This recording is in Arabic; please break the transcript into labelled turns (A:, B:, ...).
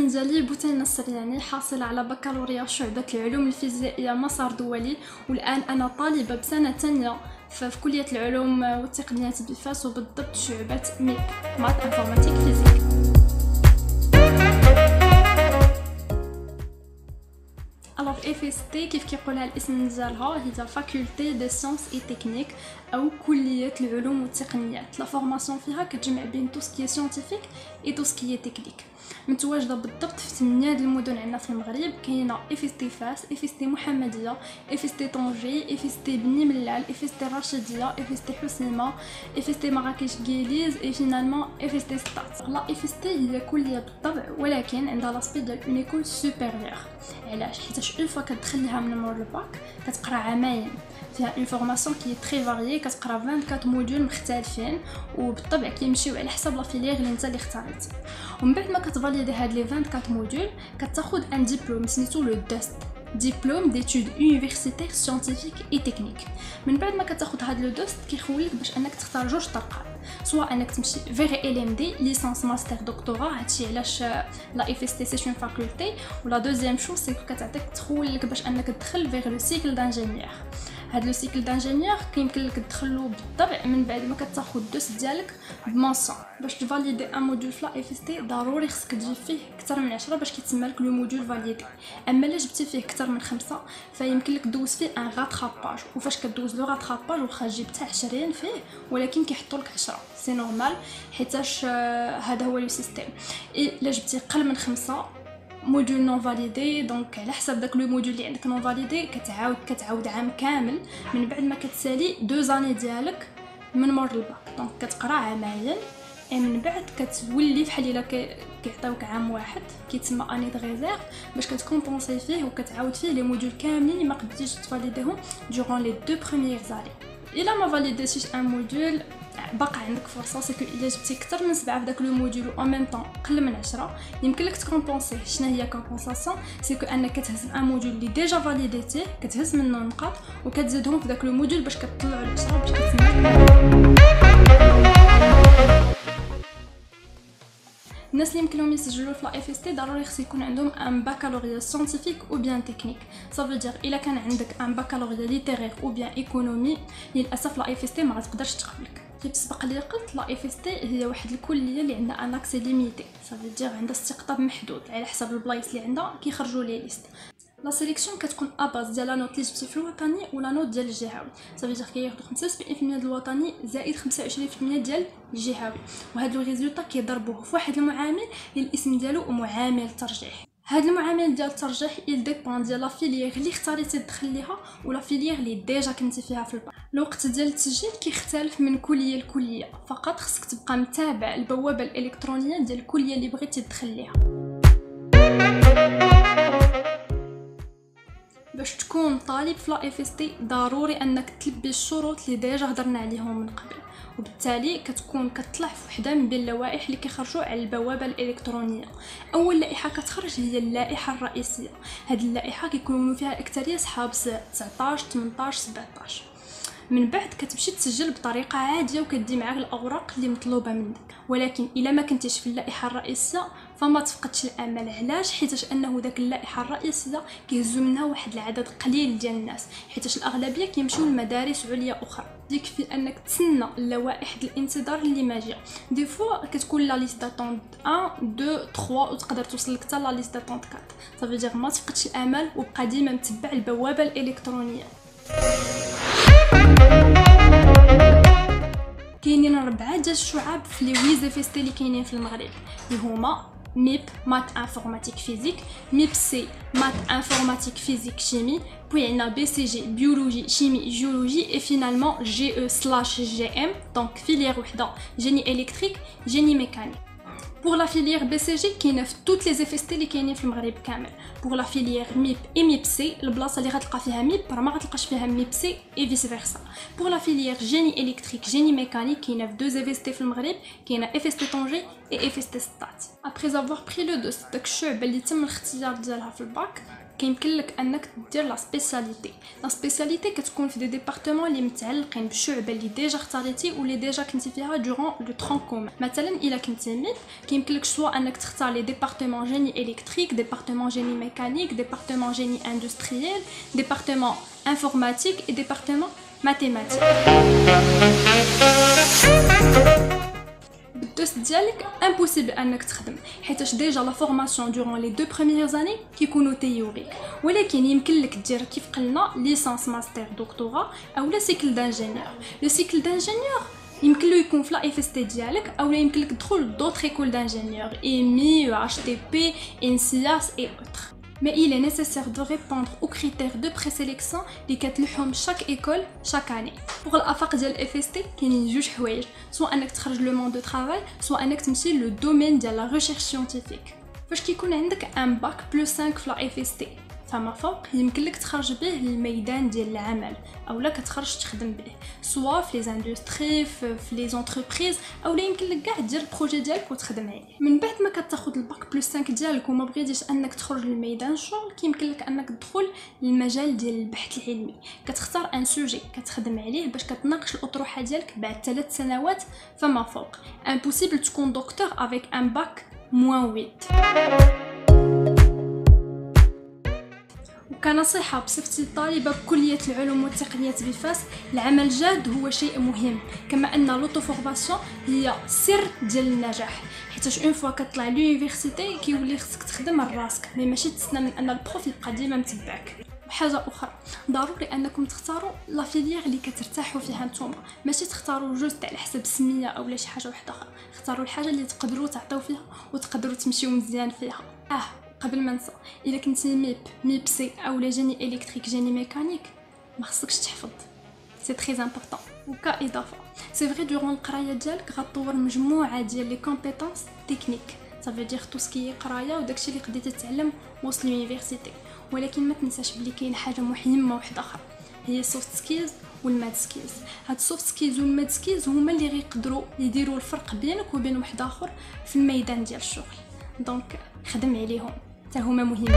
A: ديالي بوتين نصر، يعني حاصلة على بكالوريا شعبة العلوم الفيزيائية مسار دولي، والآن أنا طالبة بسنة تانية في كلية العلوم والتقنيات بفاس، وبالضبط شعبة ميب مات انفورماتيك فيزيك. الوغ FST كيف كيقولها الاسم ديالها هي فاكولتي دي سيونس اي تكنيك او كلية العلوم والتقنيات. لا فورماسيون فيها كتجمع بين تو سكي سيانتيفيك اي تو سكي تكنيك. متواجده بالضبط في 8 المدن عندنا في المغرب. كاينه FST فاس، FST محمديه، FST طنجي، FST بني ملال، FST رشيديه، FST حسيمه، FST مراكش كيليز، اي فينالمون FST ستات. لا FST هي كليه بالطبع، ولكن عندها لاسبي ديال اون ايكول سوبيريور. علاش؟ حيت اون فوا كتدخليها من مور الباك كتقرا عامين فيها اون فورماسيون كي تري فاريي، كتقرا 24 موديول مختلفين، وبالطبع كيمشيو على حسب لا فيليير اللي انت اللي اختاريتي. ومن بعد ما كتفاليدي هاد لي 24 موديول كتاخد ان ديبلوم سميتو لو دوست، ديبلوم ديتود يونيفرسيتير سيانتيفيك اي تكنيك. من بعد ما كتاخد هاد لو دوست كيخولك باش انك تختار جوج طرقات، سواء انك تمشي فيغ LMD ليسانس ماستر دكتوراه، هادشي علاش لا FST سي اون فاكولتي. ولا دوزيام شوز سي كتعطيك تخولك باش انك تدخل فيغ لو سيكل دانجينيور. هاد لو سيكل دانجينيور كيمكن لك تدخلو بالطبع من بعد ما كتاخد الدوست ديالك بمونسون. باش تفاليدي ان موديول في لا FST ضروري خصك تجيب فيه اكثر من 10 باش كيتسمى لك لو موديول فاليدي. اما الا جبتي فيه اكثر من 5 فيمكن لك دوز فيه ان راتراباج، وفاش كدوز لو راتراباج واخا جبت 20 فيه ولكن كيحطوا لك 10 سي نورمال، حيتاش هذا هو لو سيستيم. الا جبتي اقل من 5 موديول نون فاليدي، دونك على حسب داك لو موديول اللي عندك نون فاليدي كتعاود عام كامل من بعد ما كتسالي 2 زاني ديالك من مور الباك. دونك كتقرا عامين من بعد كتولي بحال الا كيعطيوك عام واحد كيتسمى اني دو ريزيرف باش كتكومبونسي فيه وكتعاود فيه لي موديول كاملين اللي ما قدرتيش تفاليديهم دوران لي 2 بروميير زاني. الا ما فاليديتيش ان موديول باقا عندك فرصه، سكو الا جبتي اكثر من 7 في داك لو موديول او ميم طون قل من 10 يمكن لك تكومبونسي. شنو هي كومبونساسيون؟ سكو انك كتهز ان موديول اللي ديجا فاليديتيه كتهز منه نقاط وكتزيدهم في داك لو موديول باش كتطلعوا ل 10 باش كتسمى. الناس اللي يمكنهم يسجلوا في لا FST ضروري خص يكون عندهم ان بكالوريا سيانتيفيك او بيان تكنيك. صافي دير الا كان عندك ان بكالوريا ليتيرير او بيان ايكونومي للاسف لا FST ما غتقدرش تقبلك. كيف سبق لي قلت لا FST هي واحد الكليه اللي عندها ان اكسي ليميتي، صافي دير عندها استقطاب محدود على حسب البلايص اللي عندها كيخرجوا لي ليست. لا سيليكسيون كتكون اباز ديال لا نوت اللي جبتي في الوطني ولا نوت ديال الجهوي. صافي دير كياخذوا 75% ديال الوطني زائد 25% ديال الجهوي، وهاد لو ريزولطا كيضربوه في واحد المعامل اللي الاسم ديالو معامل الترجيح. هاد المعامل ديال الترجيح يل ديبون ديال لا فيليير اللي اختاريتي تدخل ليها ولا فيليير اللي ديجا كنتي فيها في الباك. الوقت ديال التسجيل كيختلف من كليه لكليه، فقط خصك تبقى متابع البوابه الالكترونيه ديال الكليه اللي بغيتي تدخل ليها. باش تكون طالب في لا FST ضروري انك تلبي الشروط اللي ديجا هضرنا عليهم من قبل، وبالتالي كتكون كتطلع في وحده من بين اللوائح اللي كيخرجوا على البوابه الالكترونيه. اول لائحه كتخرج هي اللائحه الرئيسيه. هذه اللائحه كيكونوا فيها الاكثريه صحاب 19 18 17. من بعد كتمشي تسجل بطريقه عاديه وكدي معاك الاوراق اللي مطلوبه منك، ولكن الا ما كنتيش في اللائحه الرئيسيه فما تفقدش الامل. علاش؟ حيتاش انه داك اللائحه الرئيسيه كيهزوا منها واحد العدد قليل ديال الناس، حيتاش الاغلبيه كيمشيو لمدارس عليا اخرى. يكفي انك تسنى اللوائح ديال الانتظار اللي ماجيه. دي فوا كتكون لا ليست داتونت 1 2 3 وتقدر توصل لك حتى لا ليست داتونت 4. صافي دير ما تفقدش الامل وبقى ديما متبع البوابه الالكترونيه. كاينين 4 ديال الشعاب في لي ويز FST اللي كاينين في المغرب، اللي هما ميب مات انفورماتيك فيزيك، ميب سي مات انفورماتيك فيزيك شيمي، puis عندنا BCG بيولوجي شيمي جيولوجي، et finalement GE/GM donc filière وحده génie électrique génie mécanique. Pour la filière BCG كاينه في toutes les FST اللي كاينين في المغرب كامل. Pour la filière MIP et MIP-C البلاصه اللي غتلقى فيها MIP راه ما غتلقاش فيها MIP-C et vice versa. Pour la filière génie électrique génie mécanique كاينه في 2 FST في المغرب، كاينه FST طنجي et FST ستات. Après avoir pris le dossier داك الشعبه اللي تم الاختيار ديالها في الباك كيمكن لك انك دير لا سبيسياليتي كتكون في دي ديبارتمون اللي متعلقين بالشعبه اللي ديجا اختاريتي واللي ديجا كنتي فيها دوران لو ترون كومون. مثلا الا كنتي ميب كيمكن لك سوا انك تختار لي ديبارتمون جيني الكتريك، ديبارتمون جيني ميكانيك، ديبارتمون جيني اندستريال، ديبارتمون انفورماتيك اي ديبارتمون ماتيماتيك. بالدوس ديالك امبوسيبل انك تخدم حيتاش ديجا لا فورماسيون دوران لي دو بروميير زاني كيكونوا تيوريك، ولكن يمكن لك دير كيف قلنا ليسانس ماستر دكتوراه او لا سيكل دانجينيور. لو سيكل دانجينيور يمكن له يكون في لا اف اس تي ديالك او يمكن لك تدخل دوطخ ايكول دانجينيور ايمي اتش تي بي انسياس اي اوتر. Mais il est nécessaire de répondre aux critères de présélection اللي كتلوحهم chaque école chaque année. Pour الافاق ديال FST كاينين جوج حوايج، سواء انك تخرج لو موند دو ترافاي سواء انك تمشي لو دومين ديال لا ريشيرش سيانتيفيك. فاش كيكون عندك ان باك بلس 5 في لا FST فما فوق يمكن لك تخرج به للميدان ديال العمل اولا كتخرج تخدم به سواء في لي زاندستري في لي زونتربريز اولا يمكن لك كاع دير البروجي ديالك وتخدم عليه. من بعد ما كتاخذ الباك بلس 5 ديالك وما بغيتيش انك تخرج للميدان الشغل كيمكن لك انك تدخل للمجال ديال البحث العلمي، كتختار ان سوجي كتخدم عليه باش كتناقش الاطروحه ديالك بعد 3 سنوات فما فوق. امبوسيبل تكون دكتور افيك ان باك -8. كنصيحة بصفتي طالبة بكلية العلوم والتقنيات بفاس، العمل الجاد هو شيء مهم، كما ان لوطو فورماسيون هي سر ديال النجاح، حيتاش اون فوا كطلع لونيفرسيتي كيولي خصك تخدم راسك ماشي تسنى من ان البروف يبقى ديما متبعك. وحاجه اخرى ضروري انكم تختاروا لا فيليير اللي كترتاحوا فيها نتوما، ماشي تختاروا جوج على حسب السميه اولا شي حاجه واحده اخرى، اختاروا الحاجه اللي تقدروا تعطيو فيها وتقدروا تمشيو مزيان فيها. قبل ما ننسى، الا كنتي ميب سي اولا جيني الكتريك جيني ميكانيك ما خصكش تحفظ، سي تري امبورطون. وكاضافه سي فري دورون القرايه ديالك غطور مجموعه ديال لي كومبيتونس تكنيك، صافي دير تو سكي قرايه وداكشي اللي قديتي تتعلم وسط لونيفرسيتي، ولكن ما تنساش بلي كاين حاجه مهمه واحده اخرى هي السوفت سكيلز والماد سكيلز. هاد السوفت سكيلز والماد سكيلز هما اللي غيقدروا يديروا الفرق بينك وبين واحد اخر في الميدان ديال الشغل، دونك خدم عليهم حتى هما مهمين.